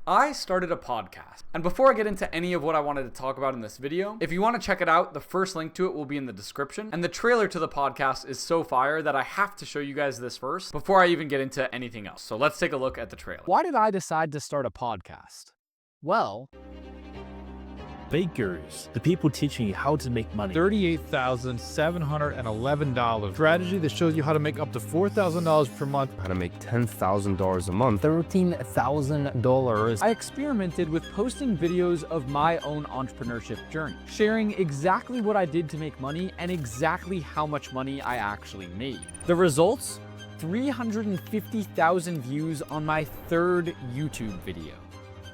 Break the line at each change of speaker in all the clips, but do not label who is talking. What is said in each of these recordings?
I started a podcast. And before I get into any of what I wanted to talk about in this video, if you want to check it out, the first link to it will be in the description. And the trailer to the podcast is so fire that I have to show you guys this first before I even get into anything else. So let's take a look at the trailer.
Why did I decide to start a podcast? Well,
bakers, the people teaching you how to make money.
$38,711. Strategy that shows you how to make up to $4,000 per month.
How to make $10,000 a month.
$13,000. I experimented with posting videos of my own entrepreneurship journey, sharing exactly what I did to make money and exactly how much money I actually made. The results? 350,000 views on my third YouTube video.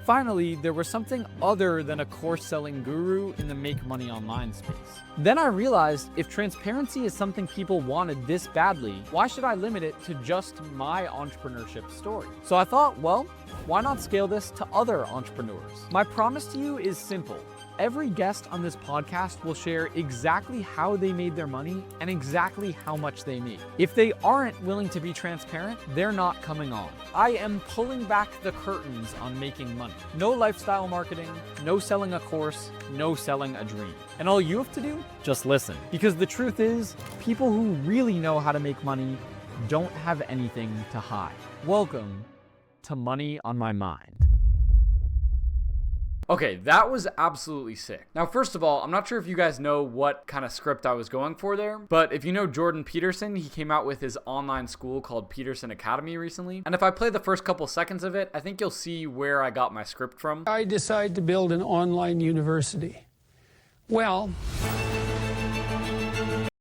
Finally, there was something other than a course-selling guru in the make money online space. Then I realized if transparency is something people wanted this badly, why should I limit it to just my entrepreneurship story? So I thought, well, why not scale this to other entrepreneurs? My promise to you is simple. Every guest on this podcast will share exactly how they made their money and exactly how much they made. If they aren't willing to be transparent, they're not coming on. I am pulling back the curtains on making money. No lifestyle marketing, no selling a course, no selling a dream. And all you have to do, just listen. Because the truth is, people who really know how to make money don't have anything to hide. Welcome to Money on My Mind.
Okay, that was absolutely sick. Now, first of all, I'm not sure if you guys know what kind of script I was going for there, but if you know Jordan Peterson, he came out with his online school called Peterson Academy recently. And if I play the first couple seconds of it, I think you'll see where I got my script from.
I decided to build an online university. Well,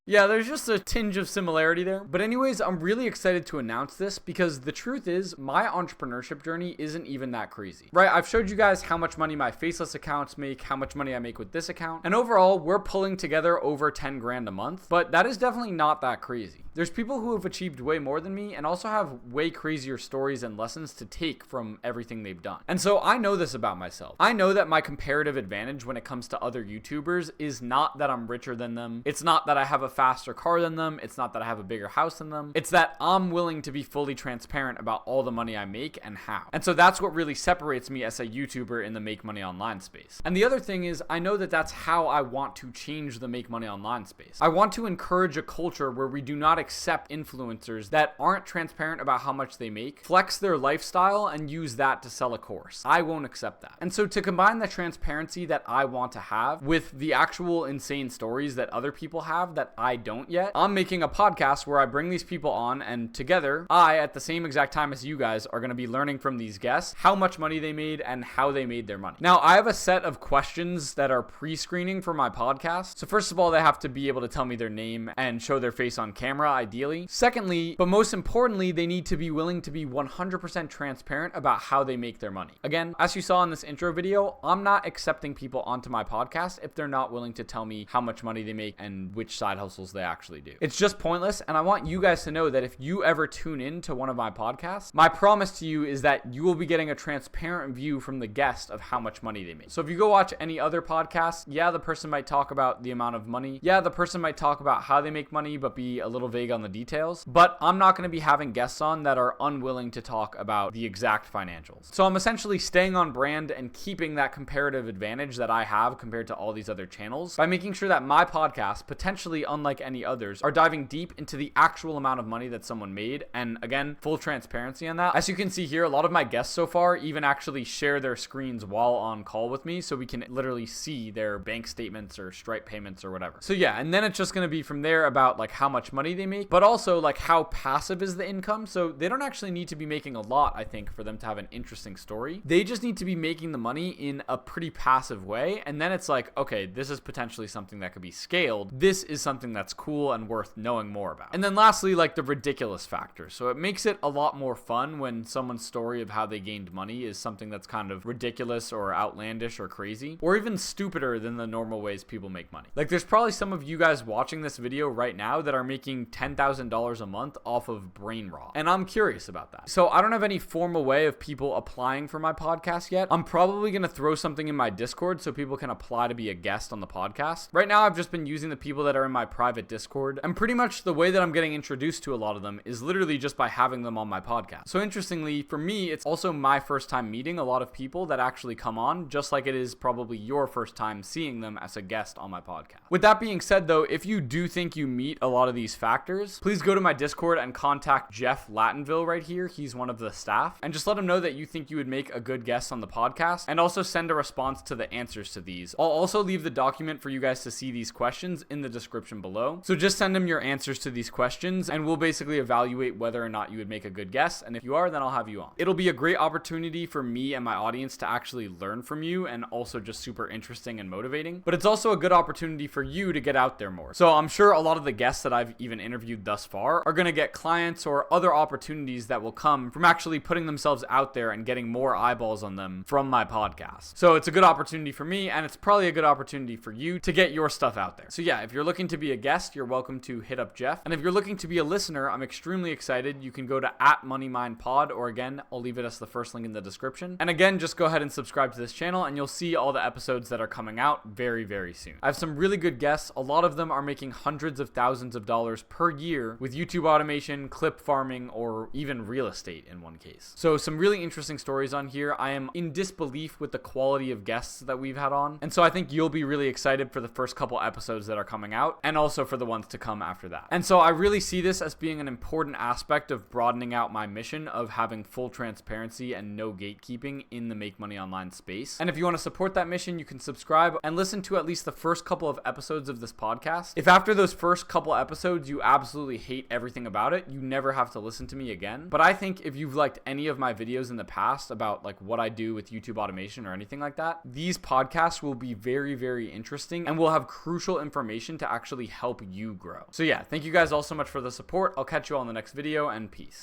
yeah, there's just a tinge of similarity there. But anyways, I'm really excited to announce this because the truth is my entrepreneurship journey isn't even that crazy, right? I've showed you guys how much money my faceless accounts make, how much money I make with this account. And overall, we're pulling together over 10 grand a month, but that is definitely not that crazy. There's people who have achieved way more than me and also have way crazier stories and lessons to take from everything they've done. And so I know this about myself. I know that my comparative advantage when it comes to other YouTubers is not that I'm richer than them. It's not that I have a faster car than them. It's not that I have a bigger house than them. It's that I'm willing to be fully transparent about all the money I make and how. And so that's what really separates me as a YouTuber in the make money online space. And the other thing is I know that that's how I want to change the make money online space. I want to encourage a culture where we do not accept influencers that aren't transparent about how much they make, flex their lifestyle, and use that to sell a course. I won't accept that. And so to combine the transparency that I want to have with the actual insane stories that other people have that I don't yet, I'm making a podcast where I bring these people on and together, I, at the same exact time as you guys, are going to be learning from these guests how much money they made and how they made their money. Now, I have a set of questions that are pre-screening for my podcast. So first of all, they have to be able to tell me their name and show their face on camera, ideally. Secondly, but most importantly, they need to be willing to be 100% transparent about how they make their money. Again, as you saw in this intro video, I'm not accepting people onto my podcast if they're not willing to tell me how much money they make and which side hustles they actually do. It's just pointless, and I want you guys to know that if you ever tune in to one of my podcasts, my promise to you is that you will be getting a transparent view from the guest of how much money they make. So if you go watch any other podcast, yeah, the person might talk about the amount of money. Yeah, the person might talk about how they make money, but be a little vague on the details. But I'm not going to be having guests on that are unwilling to talk about the exact financials. So I'm essentially staying on brand and keeping that comparative advantage that I have compared to all these other channels by making sure that my podcast, potentially unlike any others, are diving deep into the actual amount of money that someone made. And again, full transparency on that. As you can see here, a lot of my guests so far even actually share their screens while on call with me, so we can literally see their bank statements or Stripe payments or whatever. So yeah, and then it's just going to be from there about like how much money they make, but also like how passive is the income. So they don't actually need to be making a lot, I think, for them to have an interesting story. They just need to be making the money in a pretty passive way. And then it's like, okay, this is potentially something that could be scaled. This is something that's cool and worth knowing more about. And then lastly, like the ridiculous factor. So it makes it a lot more fun when someone's story of how they gained money is something that's kind of ridiculous or outlandish or crazy, or even stupider than the normal ways people make money. Like there's probably some of you guys watching this video right now that are making $10,000 a month off of brain rot. And I'm curious about that. So I don't have any formal way of people applying for my podcast yet. I'm probably going to throw something in my Discord so people can apply to be a guest on the podcast. Right now, I've just been using the people that are in my private private Discord. And pretty much the way that I'm getting introduced to a lot of them is literally just by having them on my podcast. So interestingly, for me, it's also my first time meeting a lot of people that actually come on, just like it is probably your first time seeing them as a guest on my podcast. With that being said though, if you do think you meet a lot of these factors, please go to my Discord and contact Jeff Lattonville right here. He's one of the staff, and just let him know that you think you would make a good guest on the podcast, and also send a response to the answers to these. I'll also leave the document for you guys to see these questions in the description below. So just send him your answers to these questions and we'll basically evaluate whether or not you would make a good guest. And if you are, then I'll have you on. It'll be a great opportunity for me and my audience to actually learn from you, and also just super interesting and motivating. But it's also a good opportunity for you to get out there more. So I'm sure a lot of the guests that I've even interviewed thus far are going to get clients or other opportunities that will come from actually putting themselves out there and getting more eyeballs on them from my podcast. So it's a good opportunity for me, and it's probably a good opportunity for you to get your stuff out there. So yeah, if you're looking to be a guest, you're welcome to hit up Jeff. And if you're looking to be a listener, I'm extremely excited. You can go to @MoneyMindPod, or again, I'll leave it as the first link in the description. And again, just go ahead and subscribe to this channel and you'll see all the episodes that are coming out very, very soon. I have some really good guests. A lot of them are making hundreds of thousands of dollars per year with YouTube automation, clip farming, or even real estate in one case. So some really interesting stories on here. I am in disbelief with the quality of guests that we've had on. And so I think you'll be really excited for the first couple episodes that are coming out, and also for the ones to come after that. And so I really see this as being an important aspect of broadening out my mission of having full transparency and no gatekeeping in the Make Money Online space. And if you want to support that mission, you can subscribe and listen to at least the first couple of episodes of this podcast. If after those first couple episodes you absolutely hate everything about it, you never have to listen to me again. But I think if you've liked any of my videos in the past about like what I do with YouTube automation or anything like that, these podcasts will be very, very interesting and will have crucial information to actually help you grow. So yeah, thank you guys all so much for the support. I'll catch you all in the next video, and peace.